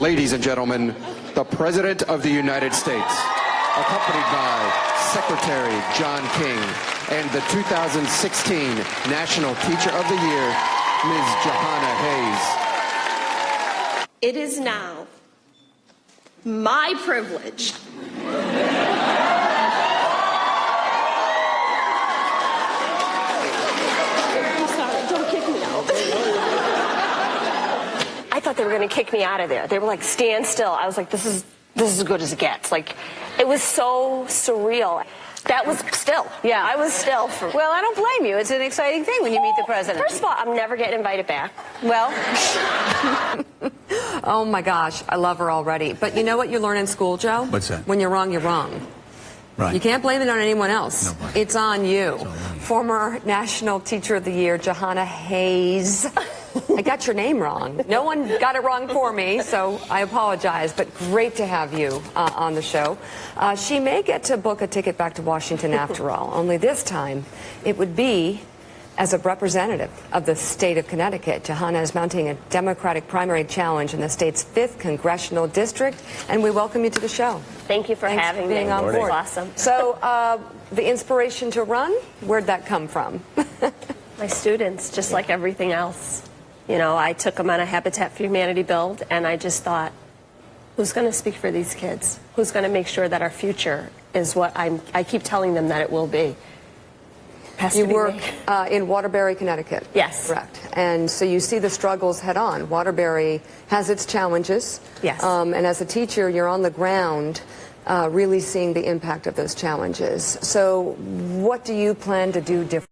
Ladies and gentlemen, the President of the United States, accompanied by Secretary John King and the 2016 National Teacher of the Year, Ms. Jahana Hayes. It is now my privilege I thought they were going to kick me out of there. They were like, stand still. I was like, this is as good as it gets. Like, it was so surreal. That was still. Yeah. I was still. Well, I don't blame you. It's an exciting thing when you meet the president. First of all, I'm never getting invited back. Well. Oh, my gosh. I love her already. But you know what you learn in school, Joe? What's that? When you're wrong, you're wrong. Right. You can't blame it on anyone else. Nobody. It's on you. It's on me. Former National Teacher of the Year, Jahana Hayes. I got your name wrong. No one got it wrong for me, so I apologize. But great to have you on the show. She may get to book a ticket back to Washington after all, only this time it would be as a representative of the state of Connecticut. Jahana is mounting a Democratic primary challenge in the state's 5th congressional district, and we welcome you to the show. Thank you for having me. Being on board. Awesome. So, the inspiration to run, where'd that come from? My students, just like everything else. You know, I took them on a Habitat for Humanity build, and I just thought, who's going to speak for these kids? Who's going to make sure that our future is what I keep telling them that it will be? You work in Waterbury, Connecticut. Yes. Correct. And so you see the struggles head on. Waterbury has its challenges. Yes. And as a teacher, you're on the ground really seeing the impact of those challenges. So what do you plan to do differently?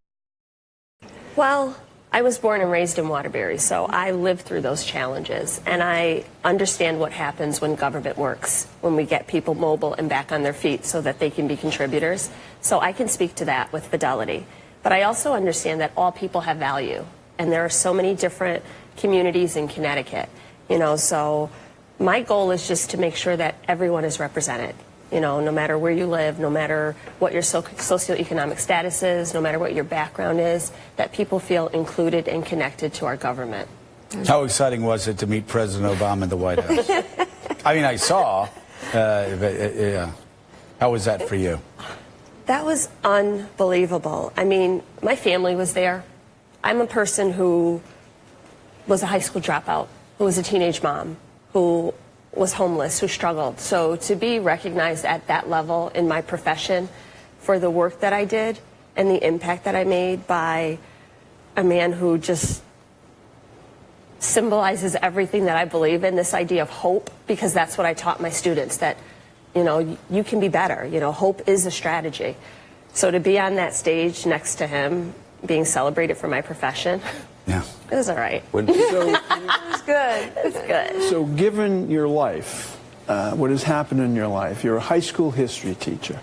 Well, I was born and raised in Waterbury, so I lived through those challenges, and I understand what happens when government works, when we get people mobile and back on their feet so that they can be contributors. So I can speak to that with fidelity. But I also understand that all people have value, and there are so many different communities in Connecticut, you know, so my goal is just to make sure that everyone is represented. You know, no matter where you live, no matter what your socioeconomic status is, no matter what your background is, that people feel included and connected to our government. How exciting was it to meet President Obama in the White House? I mean, I saw, yeah. How was that for you? That was unbelievable. I mean, my family was there. I'm a person who was a high school dropout, who was a teenage mom, who was homeless, who struggled. So to be recognized at that level in my profession for the work that I did and the impact that I made by a man who just symbolizes everything that I believe in, this idea of hope, because that's what I taught my students, that, you know, you can be better. You know, hope is a strategy. So to be on that stage next to him, being celebrated for my profession, yeah, it was all right. So, it was good. It was good. So given your life, what has happened in your life, you're a high school history teacher,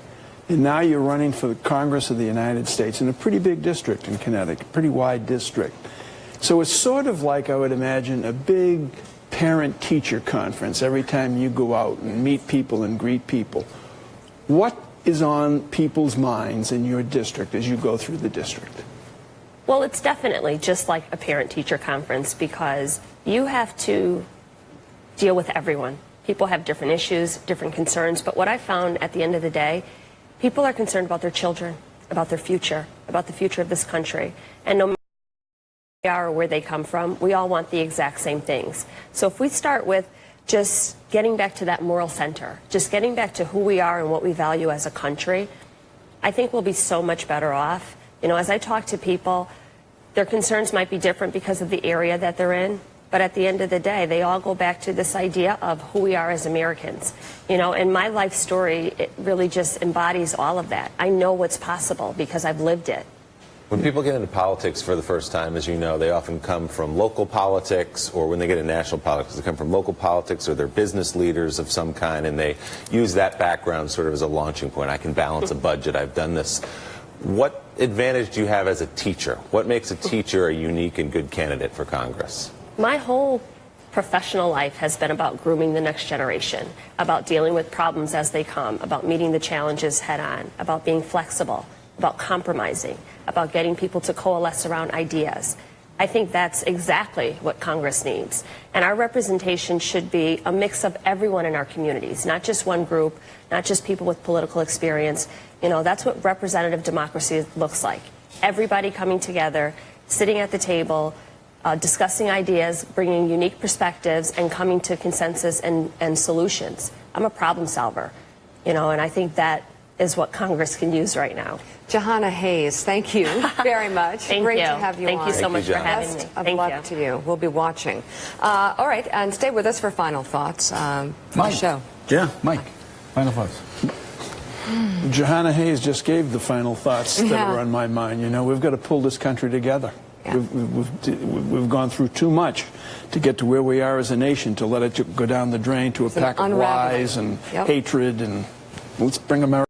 and now you're running for the Congress of the United States in a pretty big district in Connecticut, pretty wide district. So it's sort of like, I would imagine, a big parent-teacher conference every time you go out and meet people and greet people. What is on people's minds in your district as you go through the district? Well, it's definitely just like a parent-teacher conference, because you have to deal with everyone. People have different issues, different concerns, but what I found at the end of the day, people are concerned about their children, about their future, about the future of this country. And no matter who they are or where they come from, we all want the exact same things. So if we start with just getting back to that moral center, just getting back to who we are and what we value as a country, I think we'll be so much better off. You know, as I talk to people, their concerns might be different because of the area that they're in, but at the end of the day, they all go back to this idea of who we are as Americans. You know, and my life story, it really just embodies all of that. I know what's possible because I've lived it. When people get into politics for the first time, as you know, they often come from local politics, or when they get into national politics, they come from local politics, or they're business leaders of some kind, and they use that background sort of as a launching point. I can balance a budget. I've done this. What advantage do you have as a teacher? What makes a teacher a unique and good candidate for Congress? My whole professional life has been about grooming the next generation, about dealing with problems as they come, about meeting the challenges head on, about being flexible, about compromising, about getting people to coalesce around ideas. I think that's exactly what Congress needs. And our representation should be a mix of everyone in our communities, not just one group, not just people with political experience. You know, that's what representative democracy looks like. Everybody coming together, sitting at the table, discussing ideas, bringing unique perspectives, and coming to consensus and solutions. I'm a problem solver, you know, and I think that is what Congress can use right now. Jahana Hayes, thank you very much. Thank Great you. to have you Thank on. you so much for having Best me. of Thank luck you. to you. We'll be watching. All right, and stay with us for final thoughts for the show. Yeah, Mike. Final thoughts. Jahana Hayes just gave the final thoughts that Yeah. are on my mind. You know, we've got to pull this country together. Yeah. We've gone through too much to get to where we are as a nation, to let it go down the drain to a It's an pack of unraveling. lies and Yep. hatred, and let's bring America